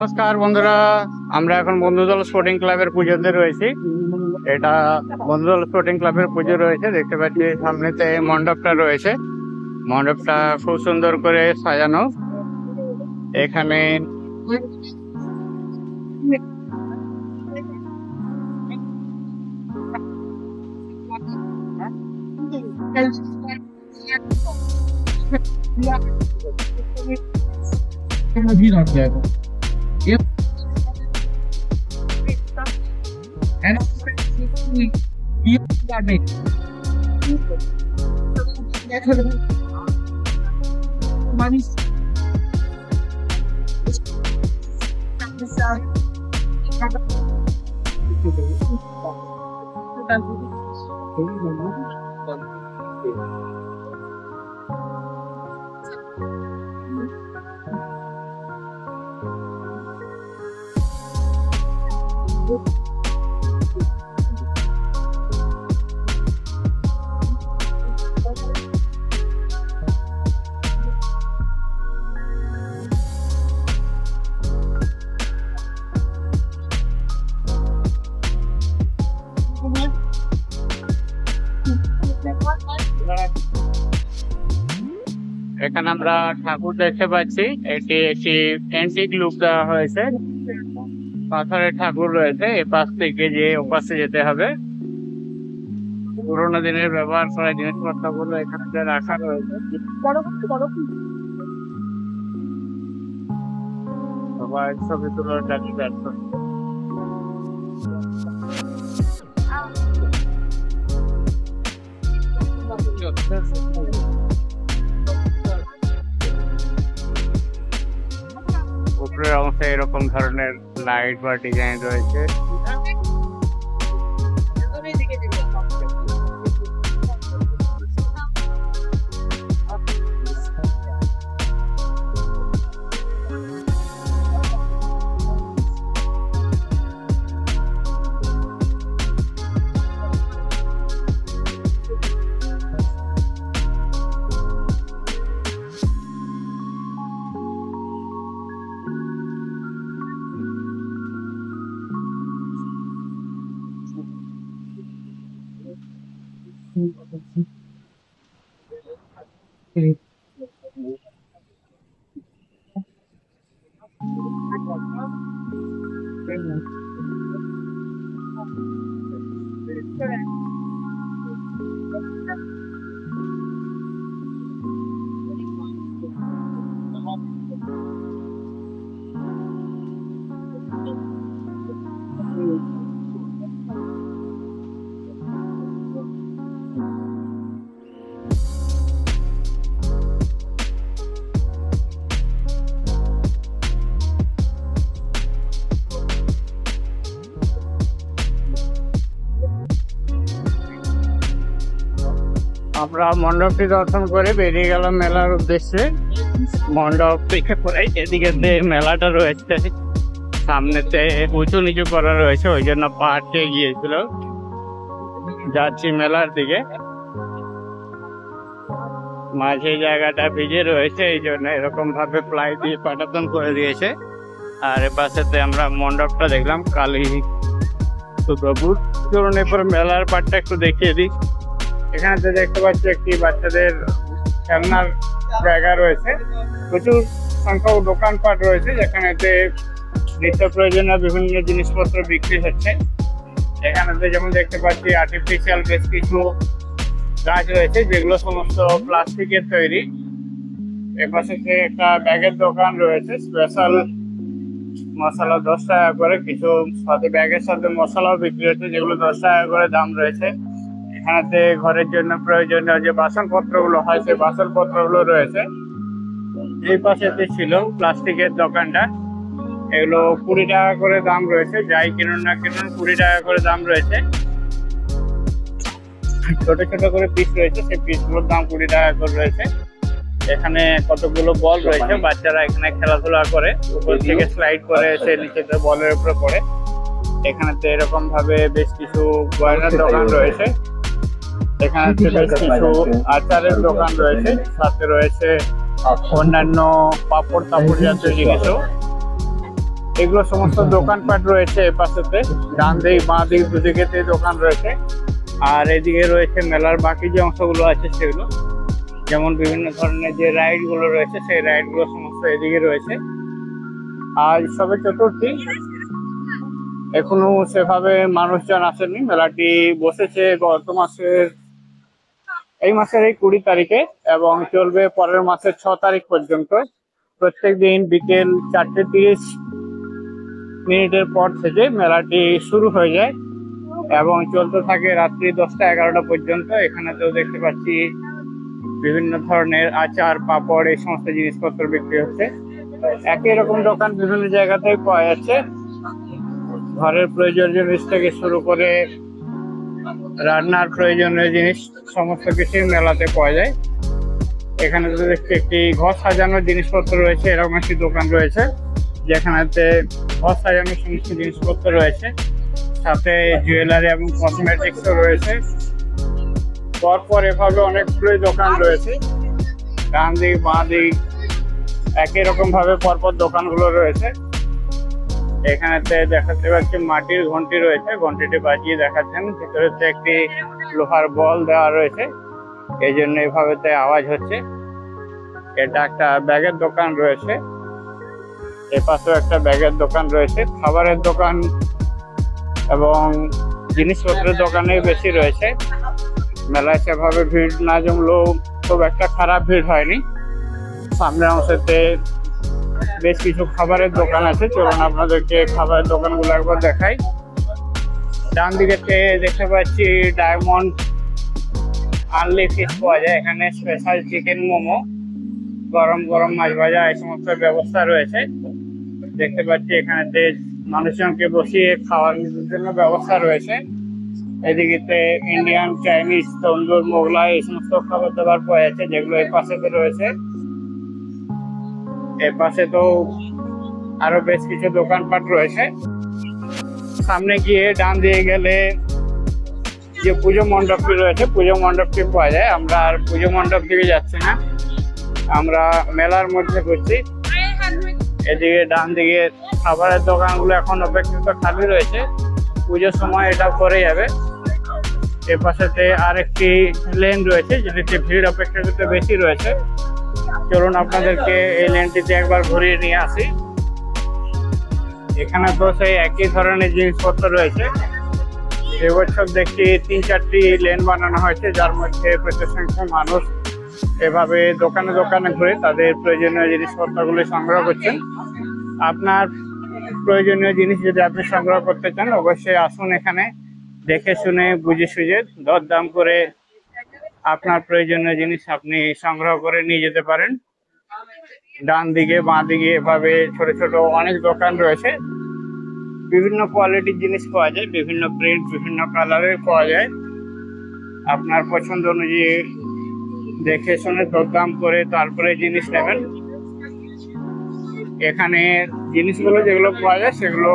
নমস্কার বন্ধুরা, আমরা এখন বন্ধুদল স্পোর্টিং ক্লাবের পুজোতে রয়েছি। এটা বন্ধুদল স্পোর্টিং ক্লাবের পুজো রয়েছে, দেখতে পাচ্ছি সামনেতে মণ্ডপটা রয়েছে। মণ্ডপটা খুব সুন্দর করে সাজানো। এখানে এখানে আমরা ঠাকুর দেখতে পাচ্ছি। এটি একটি অ্যান্টিক লুক দেওয়া হয়েছে। পাথরের ঠাকুর রয়েছে, এ পাশ থেকে যে ওপাশে যেতে হবে। পুরোনো দিনের ব্যবহার করা জিনিসপত্র গুলো এখানে রাখা রয়েছে। সবাই ছবি তোলার কাজে ব্যস্ত। উপরের অংশে এরকম ধরনের লাইট বা ডিজাইন রয়েছে। আমরা মণ্ডপটি দর্শন করে বেরিয়ে গেলাম মেলার উদ্দেশ্যে। মণ্ডপ থেকে পরে এদিকে মেলাটা রয়েছে, সামনেতে উঁচু নিচু করা রয়েছে, ওই জন্য পাহাড়ে গিয়েছিল। যাচ্ছি মেলার দিকে। মাঝে জায়গাটা ভিজে রয়েছে, এই জন্য এরকম ভাবে প্লাই দিয়ে পাটাতন করে দিয়েছে। আর পাশেতে আমরা মণ্ডপটা দেখলাম কালী দুর্গাপুর। চলুন এরপর মেলার পাটটা একটু দেখিয়ে দিই। এখানে দেখতে পাচ্ছি একটি বাচ্চাদের খেলনার জায়গা রয়েছে, প্রচুর সংখ্যক দোকানপাট রয়েছে যেখানেতে নিত্য প্রয়োজনীয় বিভিন্ন জিনিসপত্র বিক্রি হচ্ছে। এখানেতে যেমন দেখতে পাচ্ছি আর্টিফিশিয়াল বেশ কিছু গাছ রয়েছে, যেগুলো সমস্ত প্লাস্টিকের তৈরি। এপাশে একটা ব্যাগের দোকান রয়েছে, স্পেশাল মশলা 10 টাকা করে, কিছু সাথে ব্যাগের সাথে মশলাও বিক্রি হচ্ছে, যেগুলো 10 টাকা করে দাম রয়েছে। এখানেতে ঘরের জন্য প্রয়োজনীয় যে বাসনপত্র গুলো হয়, সেই বাসনপত্র গুলো রয়েছে। এই পাশেতে ছিল প্লাস্টিকের দোকানটা, এগুলো 20 টাকা করে দাম রয়েছে। যাই কিনুন না কিনুন 20 টাকা করে দাম রয়েছে। ছোট ছোট করে পিস রয়েছে, সেই পিসগুলোর দাম 20 টাকা করে রয়েছে। এখানে কতগুলো বল রয়েছে, বাচ্চারা এখানে খেলাধুলা করে, উপর থেকে স্লাইড করে এসে নিচেতে বলের উপরে পড়ে। এখানেতে এরকম ভাবে বেশ কিছু গয়নার দোকান রয়েছে। এখানে বেশ কিছু আচারের দোকান রয়েছে, সাথে রয়েছে অন্যান্য পাপড় তাপড় জাতীয় জিনিসও। এগুলো সমস্ত দোকানপাট রয়েছে এই পাশেতে, ডান দিক বাঁ দিক দুদিকেতে দোকান রয়েছে। আর এদিকে রয়েছে মেলার বাকি যে অংশগুলো আছে সেগুলো, যেমন বিভিন্ন ধরনের যে রাইড গুলো রয়েছে সেই রাইড গুলো সমস্ত এদিকে রয়েছে। আজ সবে চতুর্থী, এখনো সেভাবে মানুষজন আসেনি। মেলাটি বসেছে গত মাসের এই 20 তারিখে এবং চলবে পরের মাসের 6 তারিখ পর্যন্ত। প্রত্যেক দিন বিকেল 4:30 পর থেকে মেলাটি শুরু হয়ে যায় এবং চলতে থাকে রাত্রি 10টা-11টা পর্যন্ত। এখানেতেও দেখতে পাচ্ছি বিভিন্ন ধরনের আচার, পাপড়, এই সমস্ত জিনিসপত্র বিক্রি হচ্ছে। একই রকম দোকান বিভিন্ন জায়গাতেই পাওয়া যাচ্ছে। ঘরের প্রয়োজনীয় জিনিস থেকে শুরু করে রান্নার প্রয়োজনীয় জিনিস সমস্ত কিছুই মেলাতে পাওয়া যায়। এখানে তো দেখছি একটি ঘর সাজানোর জিনিসপত্র রয়েছে, এরকম একটি দোকান রয়েছে যেখানেতে ঘর সাজানোর সমস্ত জিনিসপত্র রয়েছে, সাথে জুয়েলারি এবং কসমেটিক্সও রয়েছে। পরপর এভাবে অনেকগুলোই দোকান রয়েছে, ডান দিক বাঁ দিক একই রকম ভাবে পরপর দোকানগুলো রয়েছে। এখানেতে দেখাতে পাচ্ছি মাটির ঘন্টি রয়েছে, ঘন্টিটি বাজিয়ে দেখাচ্ছেন। ভিতরেতে একটি লোহার বল দেওয়া রয়েছে, এই জন্য এভাবেতে আওয়াজ হচ্ছে। এটা একটা ব্যাগের দোকান রয়েছে, এপাশেও একটা ব্যাগের দোকান রয়েছে। খাবারের দোকান এবং জিনিসপত্রের দোকানে বেশি রয়েছে। মেলায় সেভাবে ভিড় না জমলেও খুব একটা খারাপ ভিড় হয়নি। সামনের অংশেতে বেশ কিছু খাবারের দোকান আছে, চলুন আপনাদেরকে খাবারের দোকানগুলো একবার দেখাই। ডান দিকেতে দেখতে পাচ্ছি ডায়মন্ড আনলি ফিশ পাওয়া যায়। এখানে স্পেশাল চিকেন মোমো, গরম গরম মাছ ভাজা, এই সমস্ত ব্যবস্থা রয়েছে। দেখতে পাচ্ছি এখানেতে মানুষজনকে বসিয়ে খাওয়ার জন্য ব্যবস্থা রয়েছে। এদিকে ইন্ডিয়ান, চাইনিজ, তন্দুর, মোগলাই এই সমস্ত খাবার দাবার পাওয়া যাচ্ছে, যেগুলো এই পাশেতে রয়েছে। এর পাশে তো আরো বেশ কিছু দোকানপাট রয়েছে। সামনে গিয়ে ডান দিয়ে গেলে যে পুজো মণ্ডপটি রয়েছে, পুজো মণ্ডপটি পাওয়া যায়। আমরা আর পুজো মণ্ডপ দিকে যাচ্ছি না, আমরা মেলার মধ্যে ঘুরছি। এদিকে ডান দিকে খাবারের দোকানগুলো এখন অপেক্ষিত খালি রয়েছে, পুজোর সময় এটা করে যাবে। এর পাশেতে আরেকটি লেন রয়েছে যেটিতে ভিড় অপেক্ষাকৃত বেশি রয়েছে। চলুন আপনাদেরকে এই লেনটিতে একবার ঘুরিয়ে নিয়ে আসি। এখানে তো সেই একই ধরনের জিনিসপত্র রয়েছে। এবছর দেখছি 3-4টি লেন বানানো হয়েছে, যার মধ্যে প্রচুর সংখ্যক মানুষ এভাবে দোকানে দোকানে ঘুরে তাদের প্রয়োজনীয় জিনিসপত্রগুলি সংগ্রহ করছেন। আপনার প্রয়োজনীয় জিনিস যদি আপনি সংগ্রহ করতে চান, অবশ্যই আসুন এখানে, দেখে শুনে বুঝে সুঝে দরদাম করে আপনার প্রয়োজনীয় জিনিস আপনি সংগ্রহ করে নিয়ে যেতে পারেন। ডান দিকে বাঁ দিকে এভাবে ছোট ছোট অনেক দোকান রয়েছে। বিভিন্ন কোয়ালিটির জিনিস পাওয়া যায়, বিভিন্ন প্রিন্ট, বিভিন্ন কালারের পাওয়া যায়। আপনার পছন্দ অনুযায়ী দেখে শুনে দরদাম করে তারপরে জিনিস নেবেন। এখানে জিনিসগুলো যেগুলো পাওয়া যায় সেগুলো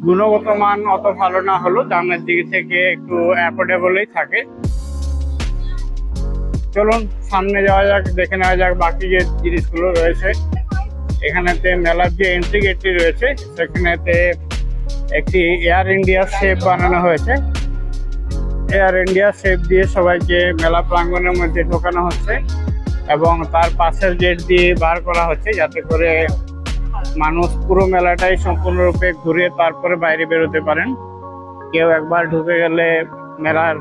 গুণগত মান অত ভালো না হলেও দামের দিক থেকে একটু অ্যাফোর্ডেবলই থাকে। চলুন সামনে যাওয়া যাক, দেখে নেওয়া যাক বাকি যে জিনিসগুলো রয়েছে। এখানেতে মেলার যে এন্ট্রি গেটটি রয়েছে সেখানেতে একটি এয়ার ইন্ডিয়া শেপ বানানো হয়েছে। এয়ার ইন্ডিয়া শেপ দিয়ে সবাইকে মেলা প্রাঙ্গণের মধ্যে ঢোকানো হচ্ছে এবং তার পাশের গেট দিয়ে বার করা হচ্ছে, যাতে করে মানুষ পুরো মেলাটাই সম্পূর্ণরূপে ঘুরে তারপরে বাইরে বেরোতে পারেন। কেউ একবার ঢুকে গেলে মেলার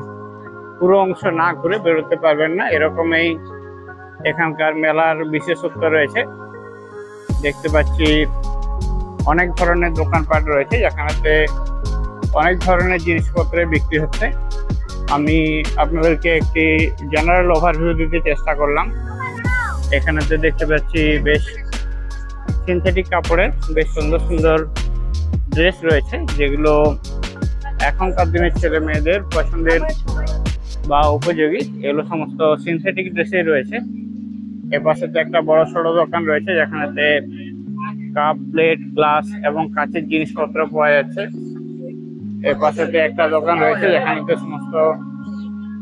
পুরো অংশ না ঘুরে বেরোতে পারবেন না, এরকমই এখানকার মেলার বিশেষত্ব রয়েছে। দেখতে পাচ্ছি অনেক ধরনের দোকানপাট রয়েছে যেখানেতে অনেক ধরনের জিনিসপত্র বিক্রি হচ্ছে। আমি আপনাদেরকে একটি জেনারেল ওভারভিউ দিতে চেষ্টা করলাম। এখানেতে দেখতে পাচ্ছি বেশ সিনথেটিক কাপড়ের বেশ সুন্দর সুন্দর ড্রেস রয়েছে, যেগুলো এখনকার দিনের ছেলে মেয়েদের পছন্দের বা উপযোগী। এগুলো সমস্ত সিনথেটিক ড্রেসে রয়েছে। এর পাশে তো একটা বড় সড়ো দোকান রয়েছে যেখানেতে কাপ, প্লেট, গ্লাস এবং কাঁচের জিনিসপত্র পাওয়া যাচ্ছে। এর পাশে একটা দোকান রয়েছে যেখানেতে সমস্ত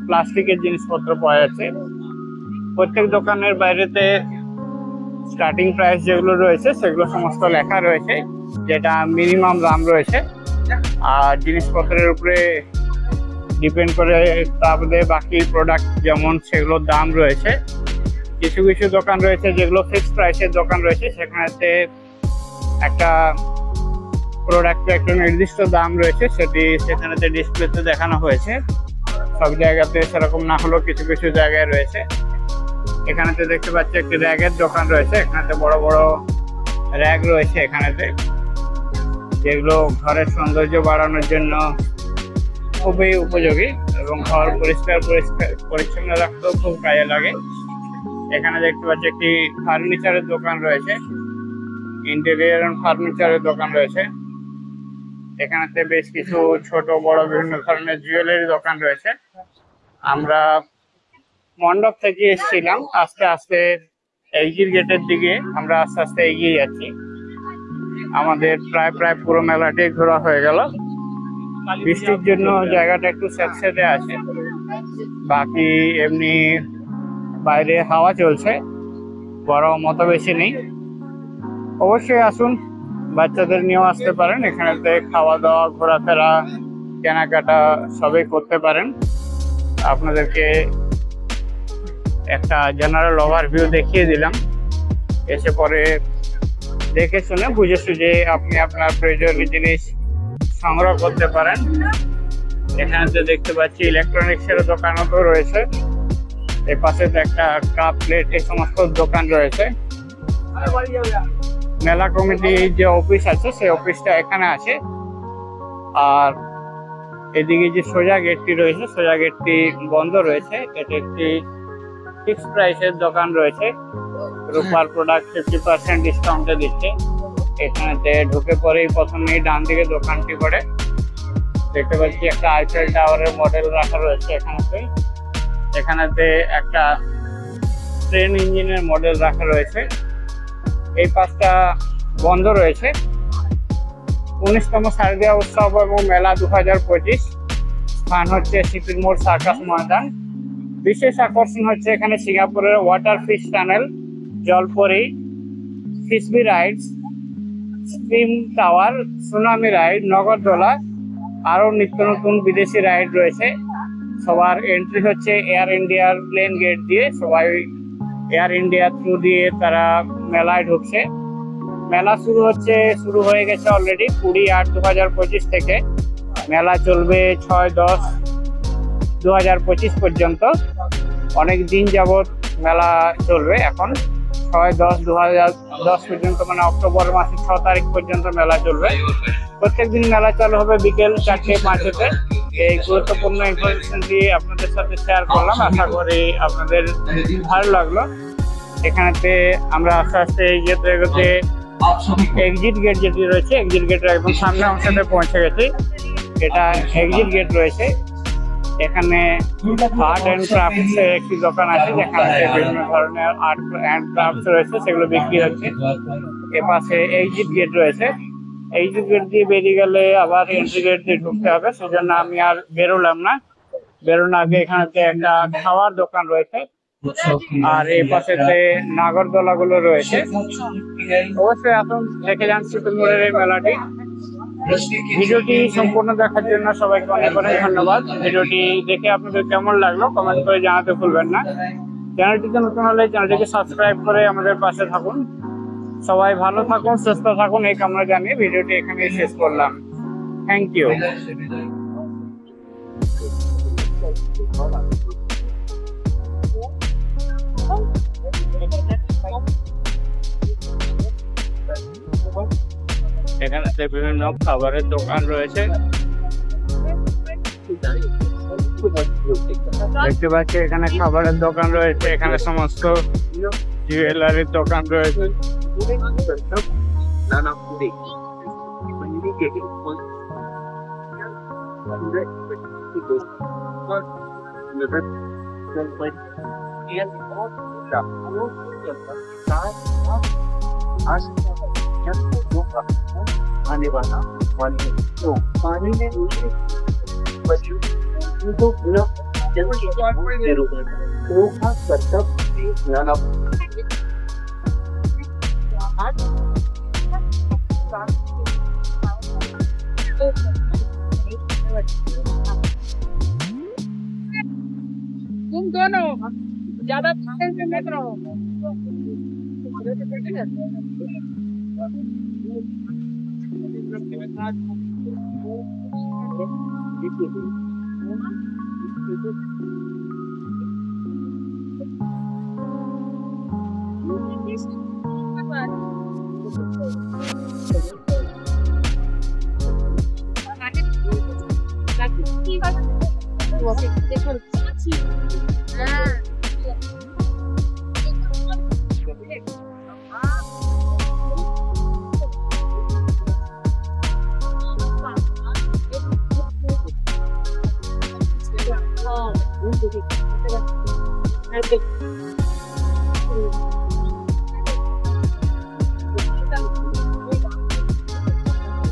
প্লাস্টিকের জিনিসপত্র পাওয়া যাচ্ছে। প্রত্যেক দোকানের বাইরেতে স্টার্টিং প্রাইস যেগুলো রয়েছে সেগুলো সমস্ত লেখা রয়েছে, যেটা মিনিমাম দাম রয়েছে। আর জিনিসপত্রের উপরে ডিপেন্ড করে তারপরে বাকি প্রোডাক্ট যেমন সেগুলোর দাম রয়েছে। কিছু কিছু দোকান রয়েছে যেগুলো ফিক্সড প্রাইসের দোকান রয়েছে, সেখানেতে একটা প্রোডাক্টের একটা নির্দিষ্ট দাম রয়েছে, সেখানেতে ডিসপ্লেতে দেখানো হয়েছে। সব জায়গাতে সেরকম না হলেও কিছু কিছু জায়গায় রয়েছে। এখানেতে দেখতে পাচ্ছি একটি র্যাগের দোকান রয়েছে। এখানেতে বড় বড় র্যাগ রয়েছে এখানেতে, যেগুলো ঘরের সৌন্দর্য বাড়ানোর জন্য খুবই উপযোগী এবং ঘর পরিষ্কার পরিচ্ছন্ন রাখতেও খুব কাজে লাগে। এখানে দেখতে পাচ্ছি একটি ফার্নিচারের দোকান রয়েছে, ইন্টেরিয়ার এন্ড ফার্নিচারের দোকান রয়েছে। এখানেতে বেশ কিছু ছোট বড় বিভিন্ন ধরনের জুয়েলারি দোকান রয়েছে। আমরা মণ্ডপ থেকে এসেছিলাম, আস্তে আস্তে এক্সিট গেটের দিকে আমরা আস্তে আস্তে এগিয়ে যাচ্ছি। আমাদের প্রায় পুরো মেলাটি ঘোরা হয়ে গেল। বৃষ্টির জন্য জায়গাটা একটু স্যাঁতস্যাঁতে আছে, বাকি এমনি বাইরে হাওয়া চলছে, গরম মত বেশি নেই। অবশ্যই আসুন, বাচ্চাদের নিয়েও আসতে পারেন। এখানেতে খাওয়া দাওয়া, ঘোরাফেরা, কেনাকাটা সবই করতে পারেন। আপনাদেরকে একটা জেনারেল ওভারভিউ দেখিয়ে দিলাম। এসে পরে দেখে শুনে বুঝে সুঝে আপনি আপনার প্রয়োজনীয় জিনিস সংগ্রহ করতে পারেন। এখানেতে দেখতে পাচ্ছি ইলেকট্রনিক্সের দোকানও তো রয়েছে। এই পাশে একটা কাপ প্লেট এই সমস্ত দোকান রয়েছে। মেলা কমিটির যে অফিস আছে সেই অফিসটা এখানে আছে। আর এদিকে যে সোজা গেটটি রয়েছে, সোজা গেটটি বন্ধ রয়েছে। এটি একটি ফিক্সড প্রাইসের দোকান রয়েছে। রূপার প্রোডাক্ট 50% ডিসকাউন্টে দিচ্ছে। এখানেতে ঢুকে পরেই প্রথমেই ডান দিকে দোকানটি পড়ে। দেখতে পাচ্ছি একটা আইফেল টাওয়ারের মডেল রাখা রয়েছে এখানেতে একটা ট্রেন ইঞ্জিনের মডেল রাখা রয়েছে। এই পাশটা বন্ধ রয়েছে। 19তম শারদীয়া উৎসব এবং মেলা 2025। স্থান হচ্ছে সিপির মোড় সার্কাস ময়দান। বিশেষ আকর্ষণ হচ্ছে এখানে সিঙ্গাপুরের ওয়াটার ফিশ টানেল, জলপরি, ফিসবি rides, stream tower, tsunami ride, নগরদোলা, আরো নিত্য নতুন বিদেশি রাইড রয়েছে। সবার এন্ট্রি হচ্ছে এয়ার ইন্ডিয়ার প্লেন গেট দিয়ে। সবাই এয়ার ইন্ডিয়া থ্রু দিয়ে তারা মেলায় ঢুকছে। মেলা শুরু হয়ে গেছে অলরেডি 20/8/2025 থেকে। মেলা চলবে 6/10/2025 পর্যন্ত। অনেক দিন যাবৎ মেলা চলবে। এখন 6/10/2010 পর্যন্ত, মানে অক্টোবর মাসের 6 তারিখ পর্যন্ত মেলা চলবে। প্রত্যেকদিন মেলা চালু হবে বিকেল 4:05-এ। এই গুরুত্বপূর্ণ ইনফরমেশনটি আপনাদের সাথে শেয়ার করলাম। আশা করি আপনাদের ভালো লাগলো। এখানেতে আমরা আস্তে আস্তে এগোতে এক্সিট গেট যেটি রয়েছে, এক্সিট গেটের একদম সামনে অংশতে পৌঁছে গেছি। এটা এক্সিট গেট রয়েছে। এখানে আর্ট অ্যান্ড ক্রাফটস এর একটি দোকান আছে, যেখানে বিভিন্ন ধরনের আর্ট অ্যান্ড ক্রাফটস রয়েছে, সেগুলো বিক্রি হচ্ছে। এপাশে এক্সিট গেট রয়েছে। এক্সিট গেট দিয়ে বেরিয়ে গেলে আবার এন্ট্রি গেট দিয়ে ঢুকতে হবে, সেজন্য আমি আর বেরোলাম না। বেরোনোর আগে এখানেতে একটা খাওয়ার দোকান রয়েছে, আর এই পাশেতে নাগরদোলা গুলো রয়েছে। অবশ্যই এখন দেখে যান সিপির মোড়ের এই মেলাটি। ভিডিওটি সম্পূর্ণ দেখার জন্য সবাইকে অনেক অনেক ধন্যবাদ। ভিডিওটি দেখে আপনাদের কেমন লাগলো কমেন্ট করে জানাতে ভুলবেন না। চ্যানেলটিতে নতুন হলে চ্যানেলটিকে সাবস্ক্রাইব করে আমাদের পাশে থাকুন। সবাই ভালো থাকুন, সুস্থ থাকুন এই কামনা জানিয়ে ভিডিওটি এখানেই শেষ করলাম। Thank you. এখানে বিভিন্ন খাবারের দোকান রয়েছে, দেখতে পাচ্ছি। এখানে খাবারের দোকান রয়েছে, এখানে সমস্ত জুয়েলারির দোকান রয়েছে। आने वाला तो पानी में बच्चों तो पूरा जरूर तो खास करतब तुम दोनों ज्यादा में मत रहो।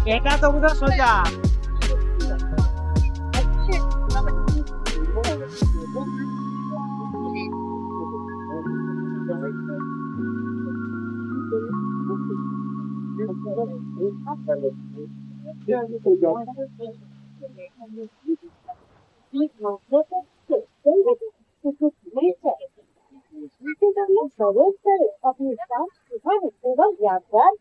बेटा तो उधर सो जा। अपनी यादगार